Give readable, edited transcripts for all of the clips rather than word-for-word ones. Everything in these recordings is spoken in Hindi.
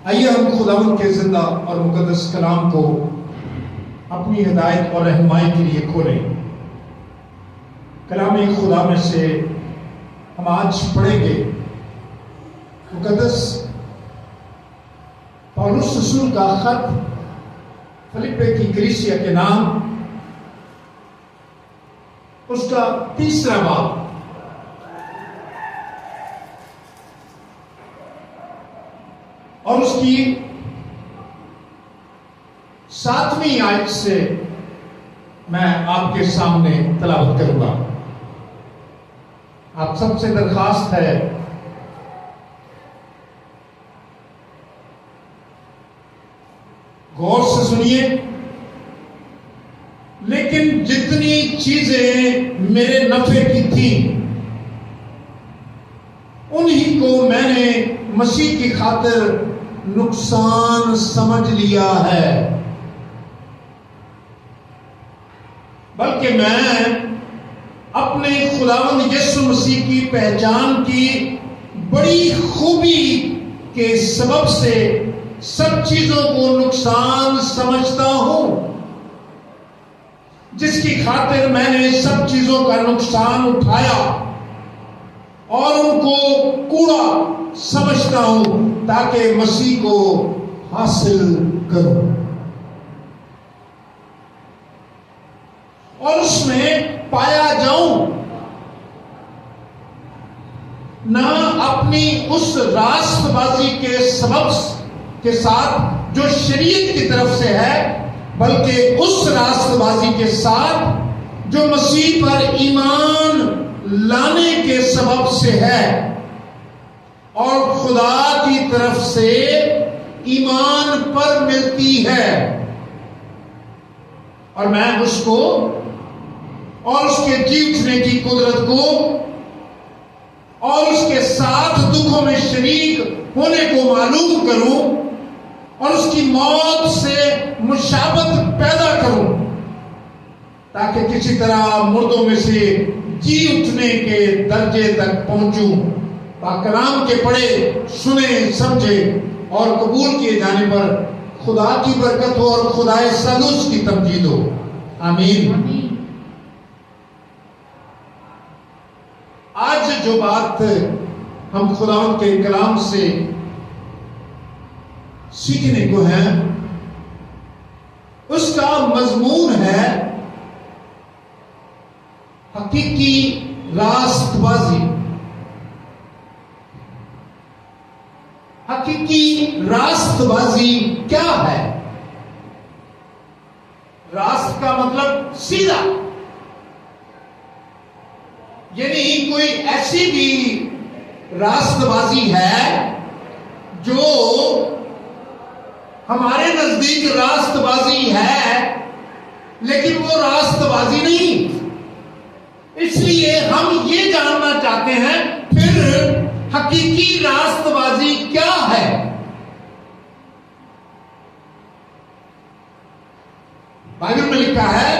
आइए हम खुदावंद के जिंदा और मुकद्दस कलाम को अपनी हिदायत और रहनुमाई के लिए खोलें। कलाम खुदा में से हम आज पढ़ेंगे मुकद्दस पौलुस रसूल का खत फिलिप्पी की कलीसिया के नाम, उसका 3रा बाब और उसकी 7वीं आयत से मैं आपके सामने तलावत करूंगा। आप सबसे दरखास्त है गौर से सुनिए। लेकिन जितनी चीजें मेरे नफे की थी उन्हीं को मैंने मसीह की खातिर नुकसान समझ लिया है, बल्कि मैं अपने खुदावंद यीशु मसीह की पहचान की बड़ी खूबी के सबब से सब चीजों को नुकसान समझता हूं, जिसकी खातिर मैंने सब चीजों का नुकसान उठाया और उनको कूड़ा समझता हूं ताकि मसीह को हासिल करूं और उसमें पाया जाऊं, ना अपनी उस रास्तबाजी के सबब के साथ जो शरीयत की तरफ से है, बल्कि उस रास्तबाजी के साथ जो मसीह पर ईमान लाने के सबब से है और खुदा की तरफ से ईमान पर मिलती है। और मैं उसको और उसके जी उठने की कुदरत को और उसके साथ दुखों में शरीक होने को मालूम करूं और उसकी मौत से मुशाबत पैदा करूं, ताकि किसी तरह मुर्दों में से जी उठने के दर्जे तक पहुंचूं। कलाम के पढ़े, सुने, समझे और कबूल किए जाने पर खुदा की बरकत हो और खुदाए सलूस की तमजीद हो। आमीन। आज जो बात हम खुदावंद के कलाम से सीखने को है, उसका मजमून है हकीकी रास्तबाजी। हकीकी रास्तबाजी क्या है? रास्त का मतलब सीधा, यानी कोई ऐसी भी रास्तबाजी है जो हमारे नजदीक रास्तबाजी है लेकिन वो रास्तबाजी नहीं। इसलिए हम ये जानना चाहते हैं फिर हकीकी रास्तबाजी क्या है। बाइबल में लिखा है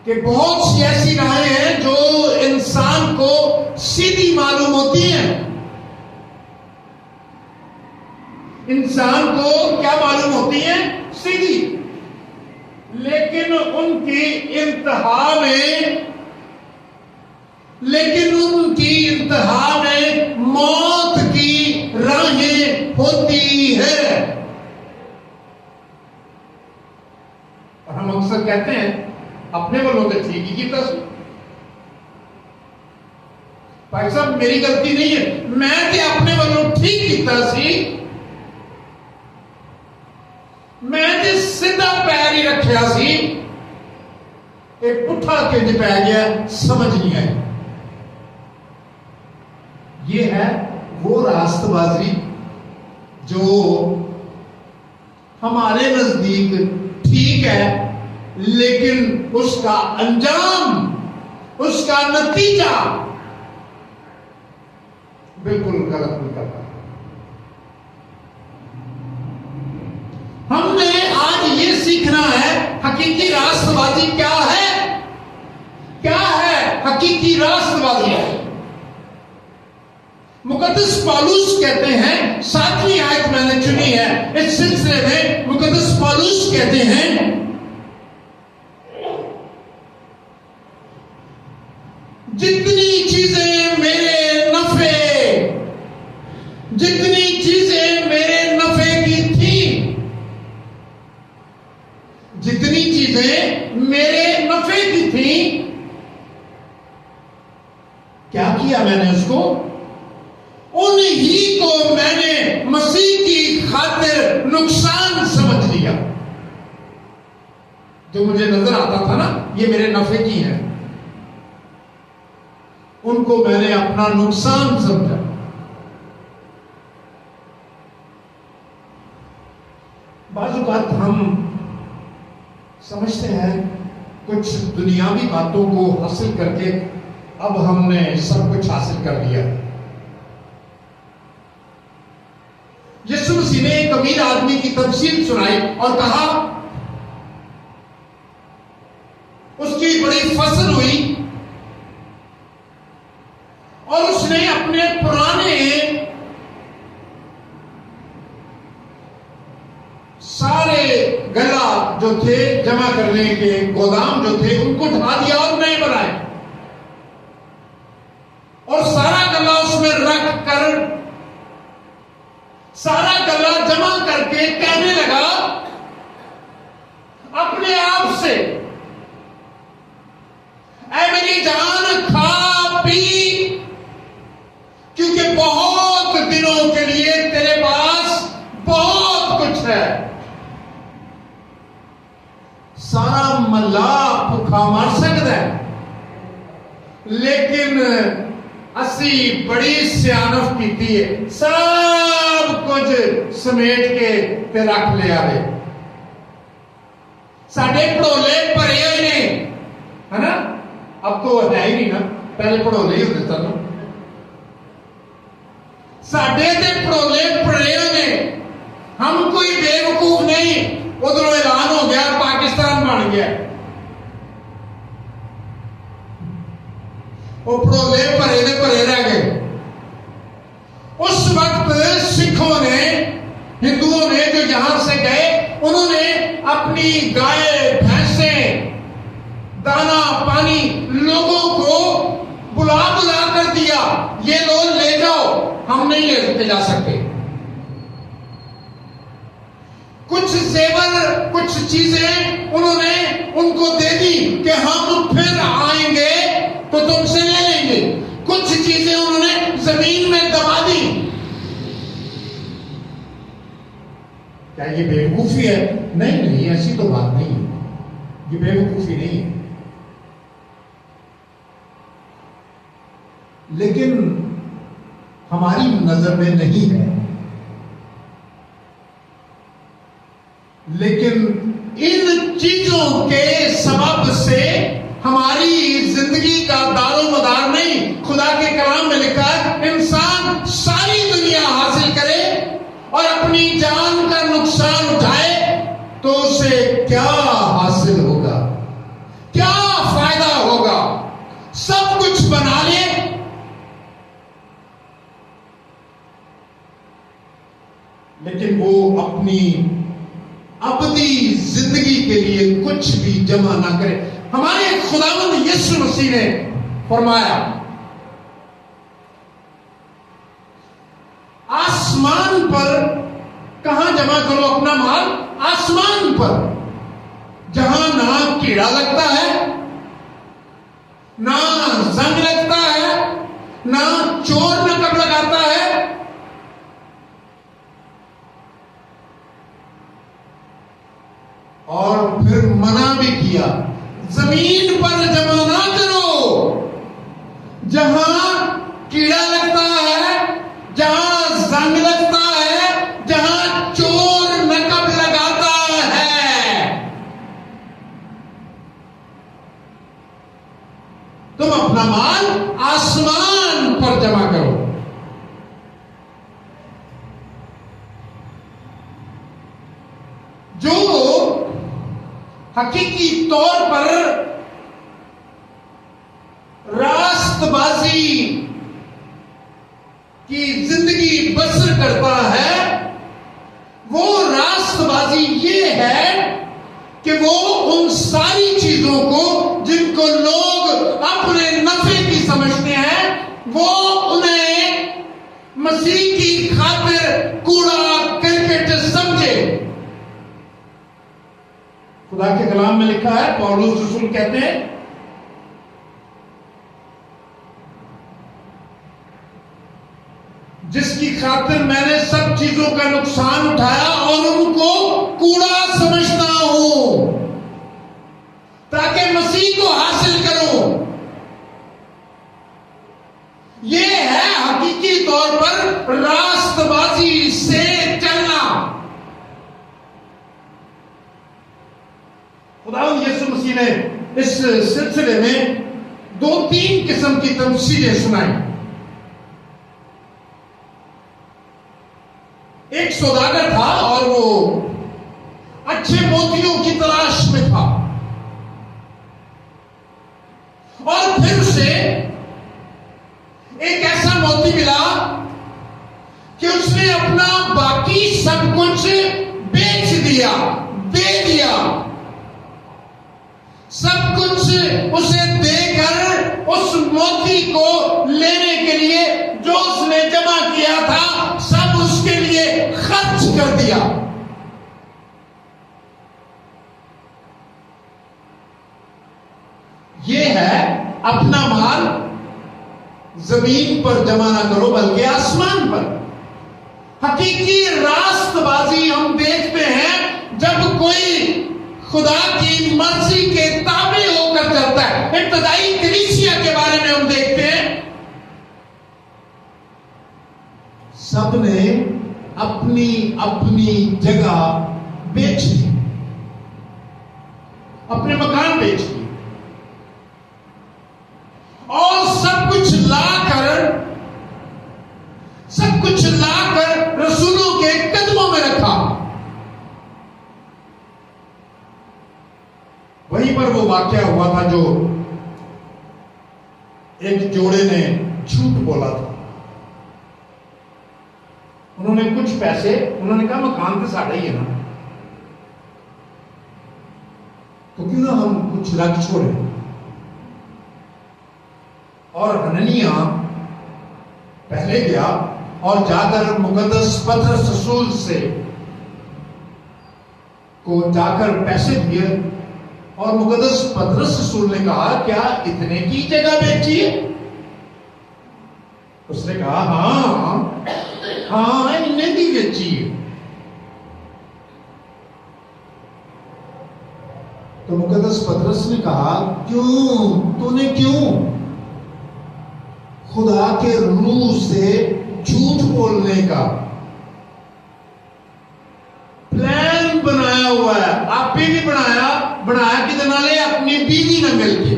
कि बहुत सी ऐसी राहें हैं जो इंसान को सीधी मालूम होती हैं। इंसान को क्या मालूम होती है? सीधी। लेकिन उनकी इंतहा में मौत की राहें होती है। और हम अक्सर कहते हैं अपने वालों तो ठीक ही कीता सी, भाई साहब मेरी गलती नहीं है, मैं तो अपने वालों ठीक कीता सी, मैं तो सीधा पैर ही रखा सी, एक पुट्ठा किंज पै गया, समझ नहीं आई। ये है वो रास्तबाजी जो हमारे नजदीक ठीक है, लेकिन उसका अंजाम, उसका नतीजा बिल्कुल गलत निकलता है। हमने आज ये सीखना है हकीकी रास्तबाजी क्या है। क्या है हकीकी रास्तबाजी? मुकद्दस पौलुस कहते हैं, 7वीं आयत मैंने चुनी है इस सिलसिले में। मुकद्दस पौलुस कहते हैं, जितनी चीजें मेरे नफे की थी, जितनी चीजें मेरे नफे की थी, क्या किया मैंने उसको? उन्हीं को मैंने मसीह की खातिर नुकसान समझ लिया। जो मुझे नजर आता था ना ये मेरे नफे की है, उनको मैंने अपना नुकसान समझा। बाज़ औक़ात हम समझते हैं कुछ दुनियावी बातों को हासिल करके अब हमने सब कुछ हासिल कर लिया। यीशु मसीह ने एक अमीर आदमी की तफसील सुनाई और कहा उसकी बड़ी फसल हुई और उसने अपने पुराने सारे गल्ला जो थे जमा करने के गोदाम जो थे उनको ढा दिया और नए बनाए, और सारा गल्ला उसमें रख कर, सारा गल्ला जमा करके कहने लगा अपने आप से, ऐ मेरी जान खा पी, क्योंकि बहुत दिनों के लिए तेरे पास बहुत कुछ है। सारा मल्ला भुखा मर सकता है, लेकिन असी बड़ी सियानफ की है, सब कुछ समेट के ते रख लिया वे। साडे पड़ोले भरे हुए ने, है ना? अब तो है ही नहीं ना, पहले पड़ोले ही होते थे ना। साडे ते पड़ोले भरे हुए ने, हम कोई बेवकूफ नहीं। उधरों ऐलान हो गया पाकिस्तान बन गया, वो पड़ोले भरे ने भरे रह गए। उस वक्त सिखों ने, हिंदुओं ने जो यहां से गए, उन्होंने अपनी गाय भैंसें, दाना पानी लोगों को बुला बुला कर दिया, ये लो ले जाओ, हम नहीं लेके जा सकते। कुछ जेवर, कुछ चीजें उन्होंने उनको दे दी कि हम फिर आएंगे तो तुमसे ले लेंगे। कुछ चीजें उन्होंने जमीन में दबा दी। क्या ये बेवकूफी है? नहीं नहीं, ऐसी तो बात नहीं है, ये बेवकूफी नहीं है। लेकिन हमारी नजर में नहीं है। लेकिन इन चीजों के सबब से हमारी जिंदगी का दारोमदार नहीं। खुदा के कलाम में लिखा है, इंसान सारी दुनिया हासिल करे और अपनी जान का नुकसान उठाए तो उसे क्या हासिल होगा, क्या फायदा होगा? सब कुछ बना ले, लेकिन वो अपनी अबदी जिंदगी के लिए कुछ भी जमा ना करे। हमारे खुदावंद यीशु मसीह ने फरमाया, आसमान पर कहां जमा करो अपना माल? आसमान पर, जहां ना कीड़ा लगता है, ना जंग लगता है, ना चोर नकब लगाता है। और फिर मना भी किया, जमीन पर जमा ना करो जहां कीड़ा लगता है, जहां जंग लगता है, जहां चोर नकब लगाता है। तुम अपना माल आसमान पर जमा करो। जो हकीकी तौर पर रास्तबाजी की बसर करता है, वो रास्तबाजी ये है कि वो उन सारी चीजों को जिनको लोग अपने नफे की समझते हैं, वो उन्हें मसीह की खातिर कूड़ा करकट समझे। खुदा के कलाम में लिखा है, पौलुस रसूल कहते हैं, जिसकी खातिर मैंने सब चीजों का नुकसान उठाया और उनको कूड़ा समझता हूं, ताकि मसीह को हासिल करूं। यह है हकीकी तौर पर रास्तबाजी से चलना। खुदावंद यीशु मसीह ने इस सिलसिले में 2-3 किस्म की तमसीलें सुनाई। एक सौदागर था और वो अच्छे मोतियों की तलाश में था, और फिर उसे एक ऐसा मोती मिला कि उसने अपना बाकी सब कुछ बेच दिया, दे दिया। सब कुछ उसे देकर उस मोती को लेने के लिए जो उसने जमा किया था, सब उसके लिए खर्च कर दिया। यह है अपना माल जमीन पर जमा ना करो बल्कि आसमान पर। हकीकी रास्तबाजी हम देखते हैं जब कोई खुदा की मर्जी के ताबे होकर चलता है। इब्तदाई कलीसिया के बारे में हम देखते हैं, सबने अपनी अपनी जगह बेच ली, अपने मकान बेच लिए और सब कुछ लाकर रसूलों के कदमों में रखा। वहीं पर वो वाकया हुआ था जो एक जोड़े ने झूठ बोला था। उन्होंने कुछ पैसे, उन्होंने कहा मकान तो साढ़ा ही है ना, तो क्यों ना हम कुछ रख छोड़े। और हननिया पहले गया और जाकर मुकद्दस पतरस रसूल से को जाकर पैसे दिए, और मुकद्दस पतरस रसूल ने कहा, क्या इतने की जगह बेची है? उसने कहा, हाँ इन्हें की बेची है। तो मुकद्दस पतरस ने कहा, क्यों तूने खुदा के रूह से झूठ बोलने का प्लान बनाया हुआ है? आप भी बनाया कितने नाले अपनी बीवी न मिलके,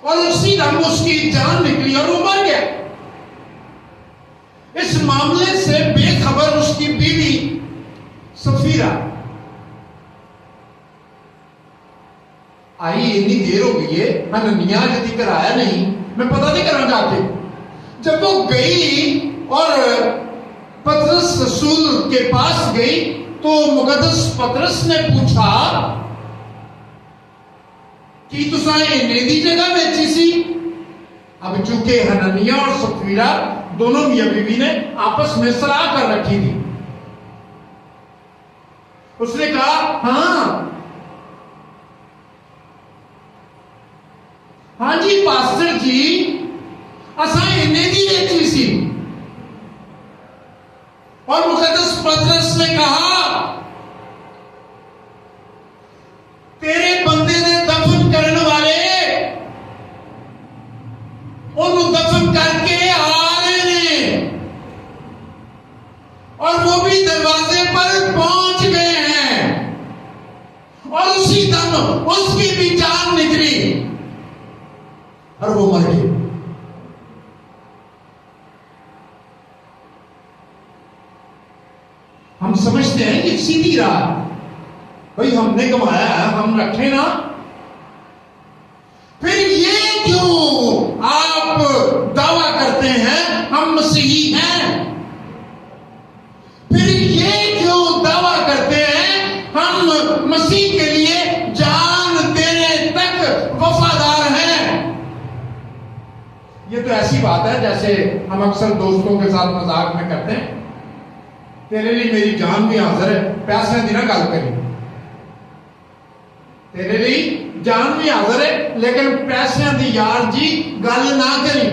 और उसी दम उसकी जान निकली और वो मर गया। इस मामले से बेखबर उसकी बीवी सफीरा आई। इतनी देर हो गई है, हननिया यदि कर आया नहीं, मैं पता नहीं करा जाके। जब वो गई और पतरस रसूल के पास गई तो मुकद्दस पतरस ने पूछा कि तुसा इन्हें दी जगह बेची सी? अब चूंकि हननिया और सफीरा दोनों मियां बीवी ने आपस में सलाह कर रखी थी, उसने कहा, हाँ जी पास्टर जी, असा इन्हें दी बेची सी। और मुकद्दस पतरस ने कहा, तेरे बंदे ने दफन करने वाले उन्हें दफन करके आ रहे हैं, और वो भी दरवाजे पर पहुंच गए हैं, और उसी दम उसकी भी जान निकली और वो मर गई। हम समझते हैं कि सीधी राह, भाई हमने कमाया है, हम रखे ना। फिर ये क्यों आप दावा करते हैं ऐसी बात है जैसे हम अक्सर दोस्तों के साथ मजाक में करते हैं, तेरे लिए मेरी जान भी हाजिर है, पैसे दी ना गल करी, तेरे लिए जान भी हाजिर है लेकिन पैसे दी यार जी गल ना करी।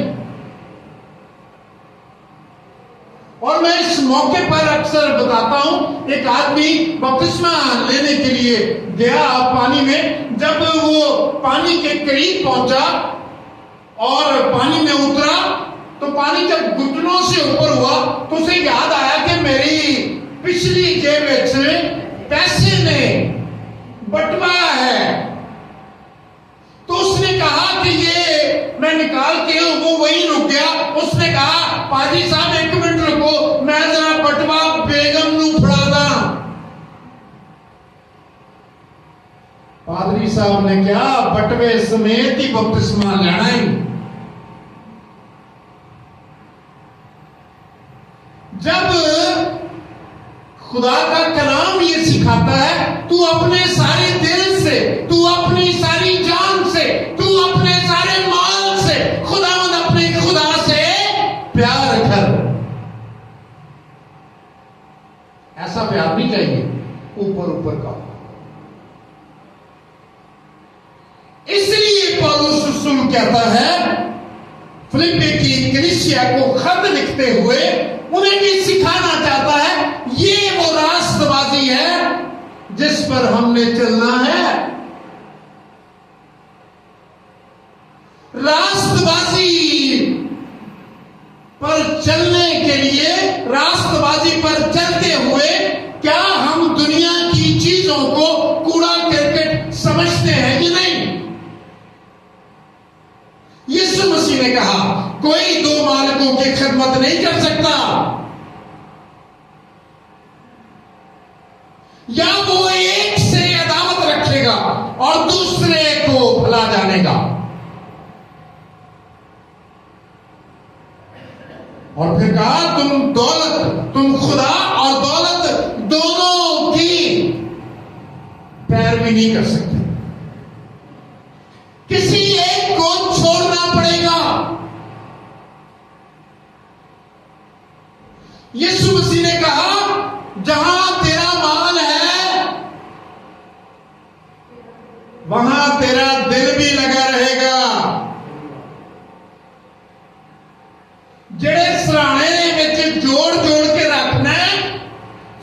और मैं इस मौके पर अक्सर बताता हूं, एक आदमी बपतिस्मा लेने के लिए गया पानी में, जब वो पानी के करीब पहुंचा और पानी में उतरा तो पानी जब घुटनों से ऊपर हुआ तो उसे याद आया कि मेरी पिछली जेब में पैसे ने बटवा है। तो उसने कहा कि ये मैं निकाल के, वो वहीं रुक गया। उसने कहा पाजी साहब एक मिनट रुको, मैं जरा बटवा बेगम नू फड़ा दा। पादरी साहब ने क्या बटवे समेत ही बपतिस्मा लेना ही। जब खुदा का कलाम ये सिखाता है, तू अपने सारे दिल से, तू अपनी सारी जान से, तू अपने सारे माल से खुदावंद अपने खुदा से प्यार कर। ऐसा प्यार नहीं चाहिए ऊपर ऊपर का। इसलिए पौलुस रसूल कहता है फिलिप्पी की कलीसिया को खत लिखते हुए उन्हें भी सिखाना चाहता है, ये वो रास्तबाजी है जिस पर हमने चलना है। रास्तबाजी पर चलने के लिए, रास्तबाजी पर चलते हुए क्या हम दुनिया की चीजों को कूड़ा करकट समझते हैं कि नहीं? यीशु मसीह ने कहा कोई दो मालिकों की खिदमत नहीं कर सकता, या वो एक से अदावत रखेगा और दूसरे को भला जानेगा। और फिर कहा तुम खुदा और दौलत दोनों की पैरवी नहीं कर सकते, किसी एक को छोड़ना पड़ेगा। यीशु मसीह ने कहा जहां तेरा माल है वहां तेरा दिल भी लगा रहेगा। जेड़े सराणे में जोड़ जोड़ के रखना है,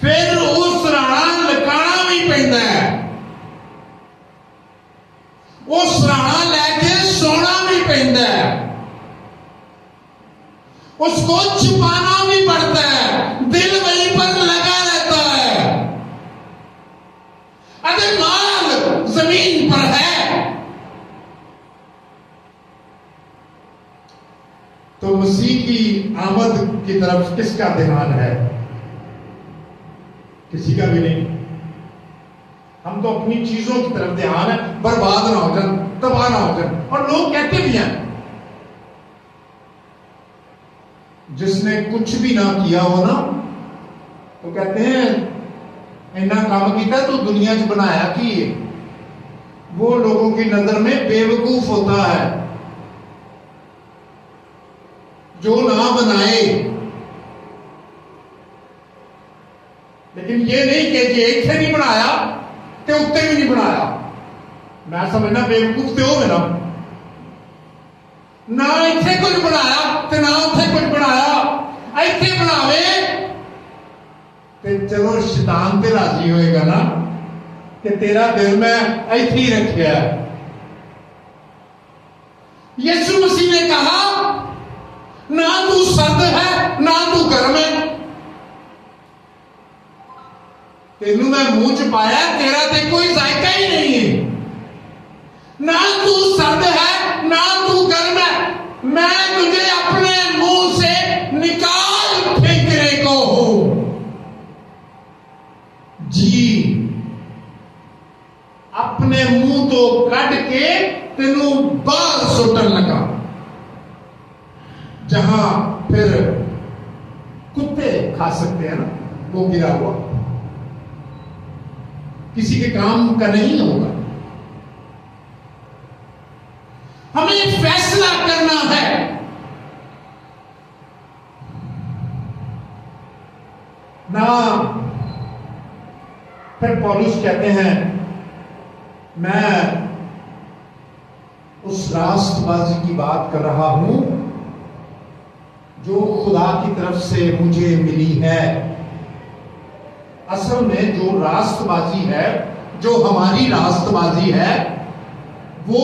फिर उस सराणा लकाना भी पैंदा है, वो सराणा लैके सोना भी पैंदा है, उसको छुपाना भी पड़ता है, दिल वहीं पर लगा रहता है। अगर माल जमीन पर है तो मसीह की आमद की तरफ किसका ध्यान है? किसी का भी नहीं। हम तो अपनी चीजों की तरफ ध्यान है, बर्बाद ना हो जाए, तबाह ना हो जाए। और लोग कहते भी हैं जिसने कुछ भी ना किया हो ना, तो कहते हैं इन्ना काम किया तो दुनिया च बनाया कि वो लोगों की नजर में बेवकूफ होता है जो ना बनाए। लेकिन ये नहीं कि जे इत्थे नहीं बनाया ते उत्ते भी नहीं बनाया, मैं समझना बेवकूफ ते होवे ना इत्थे कुछ बनाया ते ना उत्थे कुछ बनाया। इत्थे बनावे ते चलो शैतान ते राजी होएगा ना कि तेरा दिल मैं इत्थे ही रखिया। यीशु मसीह ने कहा ना तू सर्द है ना तू गर्म है, तेनू मैं मुंह च पाया, तेरा ते कोई जायका ही नहीं है। ना तू सर्द है ना तू गर्म है, मैं तुझे अपने मुंह से निकाल फेंकने को हूं। जी अपने मुंह तो कट के तेनू बाहर सुटन लगा, जहां फिर कुत्ते खा सकते हैं ना, वो गिरा हुआ किसी के काम का नहीं होगा। हमें फैसला करना है ना फिर पौलुस कहते हैं मैं उस रास्तबाजी की बात कर रहा हूं जो खुदा की तरफ से मुझे मिली है। असल में जो रास्तबाजी है, जो हमारी रास्तबाजी है, वो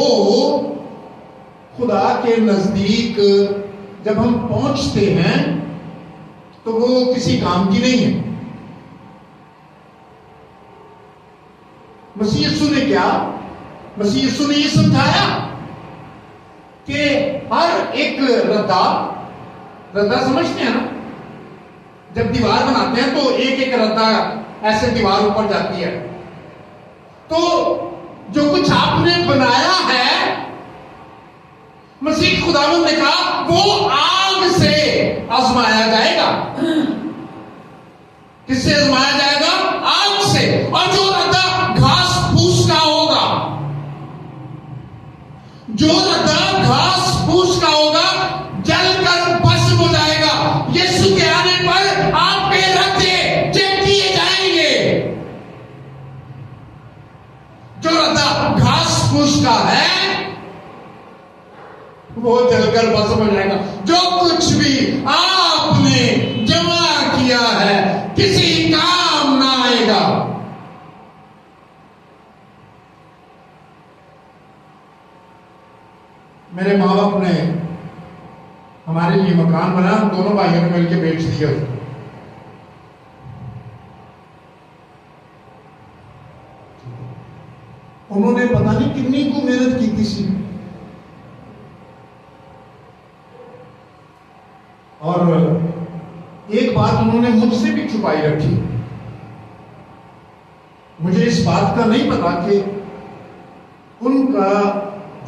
खुदा के नजदीक जब हम पहुंचते हैं तो वो किसी काम की नहीं है। मसीह यीशु ने क्या, मसीह यीशु ने ये समझाया कि हर एक रद्दा समझते हैं ना, जब दीवार बनाते हैं तो एक एक रद्दा ऐसे दीवार ऊपर जाती है। तो जो कुछ आपने बनाया है, मसीह खुदावंद ने कहा वो आग से आजमाया जाएगा। किससे आजमाया जाएगा? आग से। और जो रद्दा घास फूस का होगा, जो रद्दा घास फूस का होगा, जलकर भस्म हो जाएगा। यीशु के आने पर आपके रद्दे चेक किए जाएंगे। जो रद्दा घास फूस का है वो जलकर भस्म हो जाएगा। जो कुछ भी आपने जमा किया है किसी काम ना आएगा। मेरे माँ बाप ने हमारे लिए मकान बना, हम दोनों भाइयों ने मिलकर बेच दिया उसको। उन्होंने पता नहीं कितनी को मेहनत की थी, और एक बात उन्होंने मुझसे भी छुपाई रखी। मुझे इस बात का नहीं पता कि उनका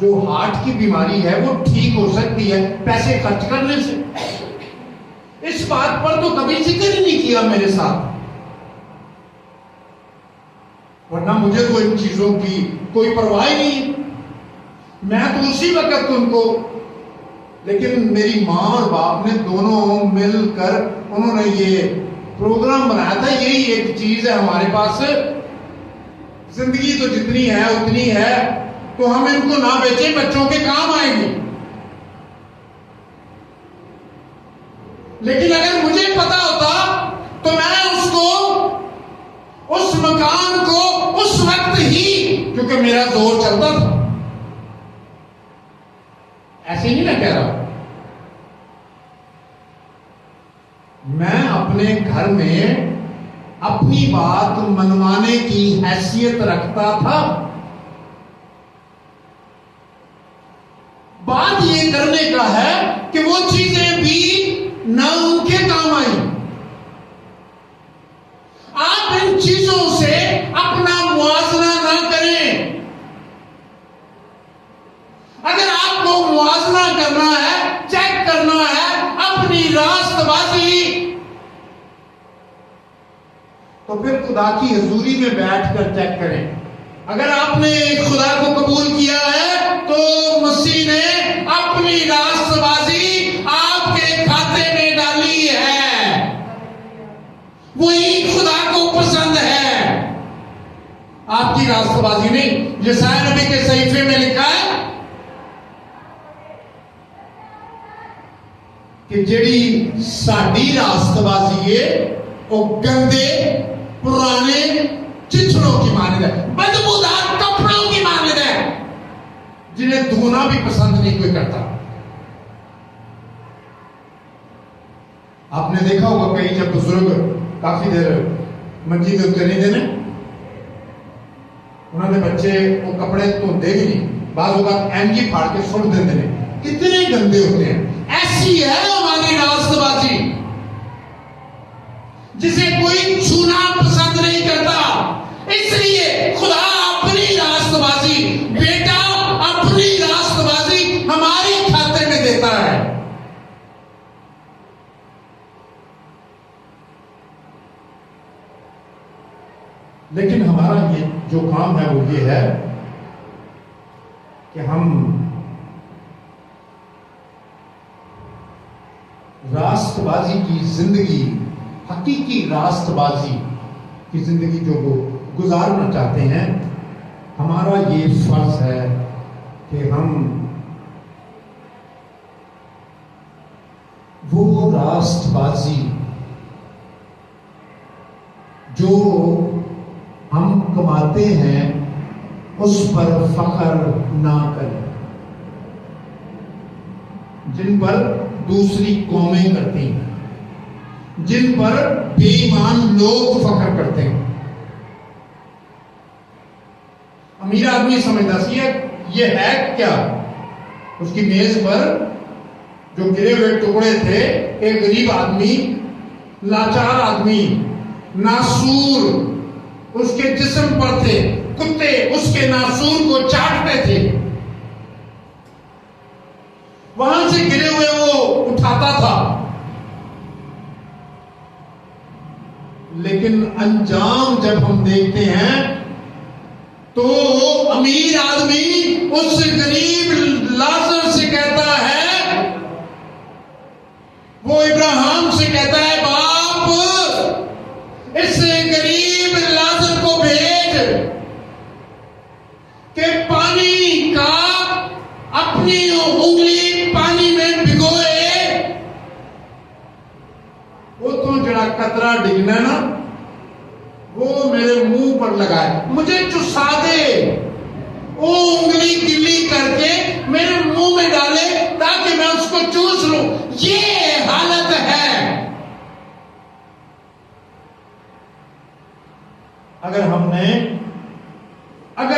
जो हार्ट की बीमारी है वो ठीक हो सकती है पैसे खर्च करने से। इस बात पर तो कभी जिक्र ही नहीं किया मेरे साथ, वरना मुझे तो इन चीजों की कोई परवाह ही नहीं। मैं तो उसी वक्त उनको, लेकिन मेरी माँ और बाप ने दोनों मिलकर उन्होंने ये प्रोग्राम बनाया था। यही एक चीज है हमारे पास, जिंदगी तो जितनी है उतनी है, तो हम इनको ना बेचें, बच्चों के काम आएंगे। लेकिन अगर मुझे पता होता तो मैं उसको, उस मकान को उस वक्त ही, क्योंकि मेरा दौर चलता था, ऐसे ही मैं कह रहा, मैं अपने घर में अपनी बात मनवाने की हैसियत रखता था। बात ये करने का है कि वो चीजें भी ना उनके काम आई। आप इन चीजों से अपना मुआवजा ना करें। अगर आपको मुआवजा करना है, चेक करना है अपनी रास्तबाजी, तो फिर खुदा की हजूरी में बैठकर चेक करें। अगर आपने खुदा को कबूल किया है तो मसीह ने अपनी रास्तबाजी आपके खाते में डाली है। वही खुदा को पसंद है, आपकी रास्तबाजी नहीं। यशायाह नबी के सहीफे में लिखा है कि जेड़ी साडी रास्तबाजी है वो गंदे पुराने चिथड़ों की मानद है, बदबूदार कपड़ों की मानद है, जिन्हें धोना भी पसंद नहीं कोई करता। आपने देखा होगा कई जब बुजुर्ग काफी देर मंजी के उत्ते नहीं देने, उन्होंने बच्चे वो कपड़े धोते भी नहीं, बाज होगा एमजी फाड़ के सुट देते हैं, कितने गंदे होते हैं। ऐसी है हमारी रास्तबाजी, जिसे कोई छूना पसंद नहीं करता। इसलिए खुदा अपनी रास्तबाजी, बेटा अपनी रास्तबाजी हमारे खाते में देता है। लेकिन हमारा ये जो काम है वो ये है कि हम रास्तबाजी की जिंदगी हकीकी रास्तबाजी की जिंदगी जो वो गुजारना चाहते हैं, हमारा ये फर्ज है कि हम वो रास्तबाजी जो हम कमाते हैं उस पर फख्र ना करें, जिन पर दूसरी कौमें करती हैं, जिन पर बेईमान लोग फख्र करते हैं। अमीर आदमी समझता सी है ये है क्या, उसकी मेज पर जो गिरे हुए टुकड़े थे, एक गरीब आदमी, लाचार आदमी, नासूर उसके जिस्म पर थे, कुत्ते उसके नासूर को चाटते थे, वहां से गिरे हुए वो उठाता था। लेकिन अंजाम जब हम देखते हैं तो अमीर आदमी उस गरीब लाजर से कहता है, वो इब्राहिम से कहता है, बाप इस गरीब लाजर को भेज के पानी का अपनी उंगली पानी में भिगोए, वो तो जरा कतरा डिगना ना वो मेरे मुंह पर लगाए, मुझे चुसा दे, वो उंगली गिल्ली करके मेरे मुंह में डाले ताकि मैं उसको चूस लूं। ये हालत है। अगर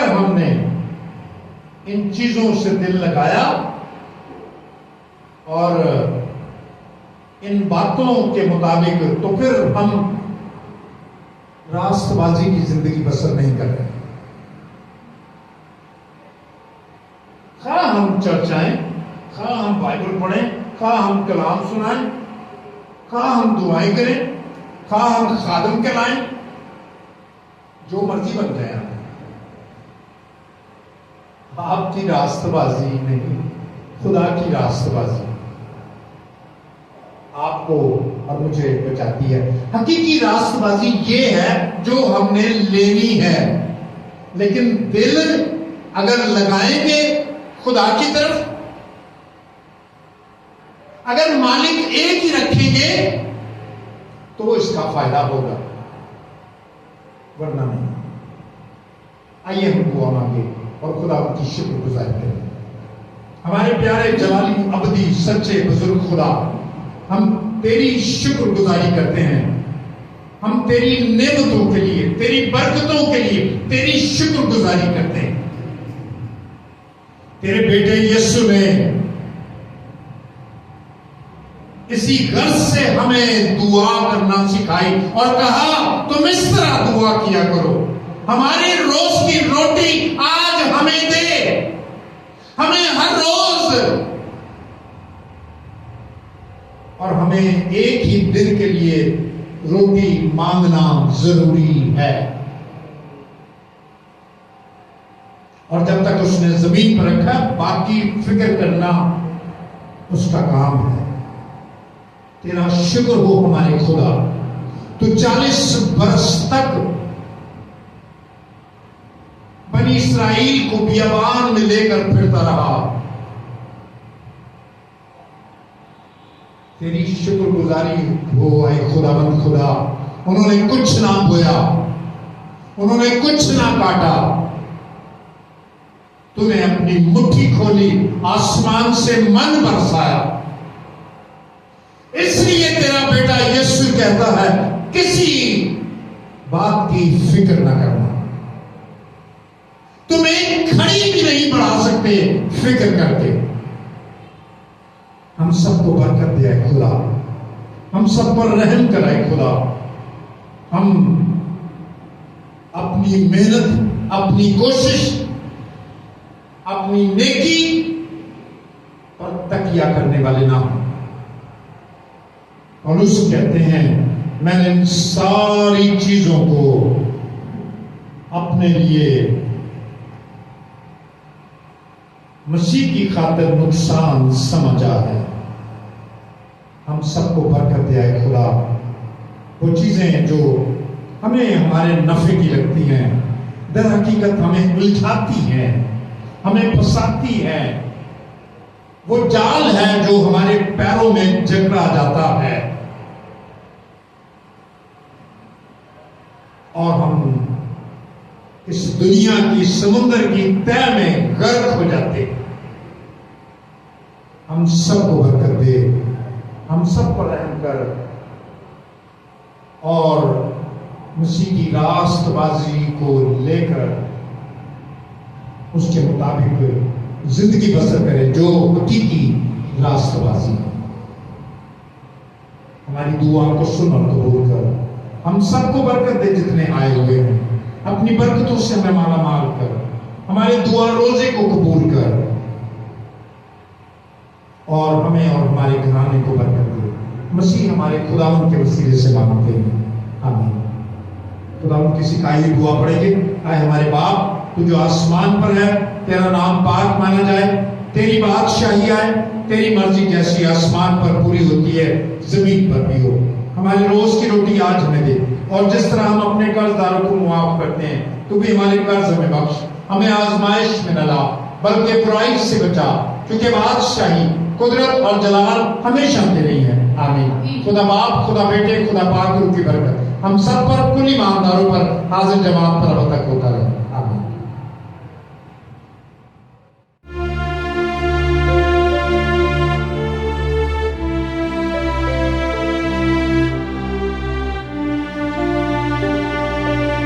हमने इन चीजों से दिल लगाया और इन बातों के मुताबिक, तो फिर हम रास्तबाजी की जिंदगी बसर नहीं कर रहे। खा हम चर्चाएं, खा हम बाइबल पढ़ें, खा हम कलाम सुनाएं, खा हम दुआएं करें, खा हम खादम कहलाएं, जो मर्जी बन जाए, आपकी रास्तबाजी नहीं, खुदा की रास्तबाजी आपको और मुझे बचाती है। हकीकी रास्तबाजी ये है जो हमने लेनी है, लेकिन दिल अगर लगाएंगे खुदा की तरफ, अगर मालिक एक ही रखेंगे तो इसका फायदा होगा, वरना नहीं। आइए हम दुआ मांगे और खुदा की शुक्रगुजारी करें। हमारे प्यारे जलाली अबदी सच्चे बुजुर्ग खुदा, हम तेरी शुक्रगुजारी करते हैं, हम तेरी नेमतों के लिए, तेरी बरकतों के लिए तेरी शुक्रगुजारी करते हैं। तेरे बेटे यीशु ने इसी गर्ज से हमें दुआ करना सिखाई और कहा तुम इस तरह दुआ किया करो, हमारी रोज की रोटी आज हमें दे। हमें हर रोज और हमें एक ही दिन के लिए रोटी मांगना जरूरी है। और जब तक उसने जमीन पर रखा, बाकी फिक्र करना उसका काम है। तेरा शुक्र हो हमारे खुदा, तू 40 बरस तक बनी इस्राइल को बियाबान में लेकर फिरता रहा। तेरी शुक्रगुजारी हो आए खुदावंद खुदा। उन्होंने कुछ ना बोया, उन्होंने कुछ ना काटा, तूने अपनी मुट्ठी खोली, आसमान से मन बरसाया। इसलिए तेरा बेटा यीशु कहता है किसी बात की फिक्र ना करना। तुम एक खड़ी भी नहीं बढ़ा सकते फिक्र करके। हम सबको बरकत दे खुदा, हम सब पर रहम कराए खुदा। हम अपनी मेहनत, अपनी कोशिश, अपनी नेकी पर तकिया करने वाले ना हो। और उस कहते हैं मैंने इन सारी चीजों को अपने लिए मसीह की खातिर नुकसान समझा है। हम सबको बरकत दे खुदा, वो चीजें जो हमें हमारे नफे की लगती हैं, दर हकीकत हमें उलझाती हैं, हमें फंसाती हैं। वो जाल है जो हमारे पैरों में जकड़ा जाता है और हम इस दुनिया की समुद्र की तह में गर्क हो जाते हैं। हम सबको बरकत दे, हम सब पर रहम कर और मसीह की रास्तबाजी को लेकर उसके मुताबिक जिंदगी बसर करें जो हकीकी रास्तबाजी। हमारी दुआ को सुन और कबूल कर, हम सबको बरकत दे जितने आए हुए हैं, अपनी बरकतों से हमें माला माल कर, हमारे दुआ रोजे को कबूल कर और हमें और हमारे घराने को बरकत दे। मसीह हमारे खुदावन के वसीले से मांगते हैं, आमीन। खुदावन की सिखाई हुई दुआ पढ़ेंगे। आए हमारे बाप, तू जो आसमान पर है, तेरा नाम पाक माना जाए, तेरी बादशाही आए, तेरी मर्जी जैसी आसमान पर पूरी होती है जमीन पर भी हो। हमारे रोज की रोटी आज हमें दे, और जिस तरह हम अपने कर्जदारों को मुआफ करते हैं, तू भी हमारे कर्ज हमें बख्श, हमें आजमाइश में न ला बल्कि बुराई से बचा, क्योंकि बादशाही, कुदरत और जलाल हमेशा तेरी है, आमीन। खुदा बाप, खुदा बेटे, खुदा पाक रूह की बरकत हम सब पर, कुल ईमानदारों पर, हाजिर जमात पर अब तक होता रहे।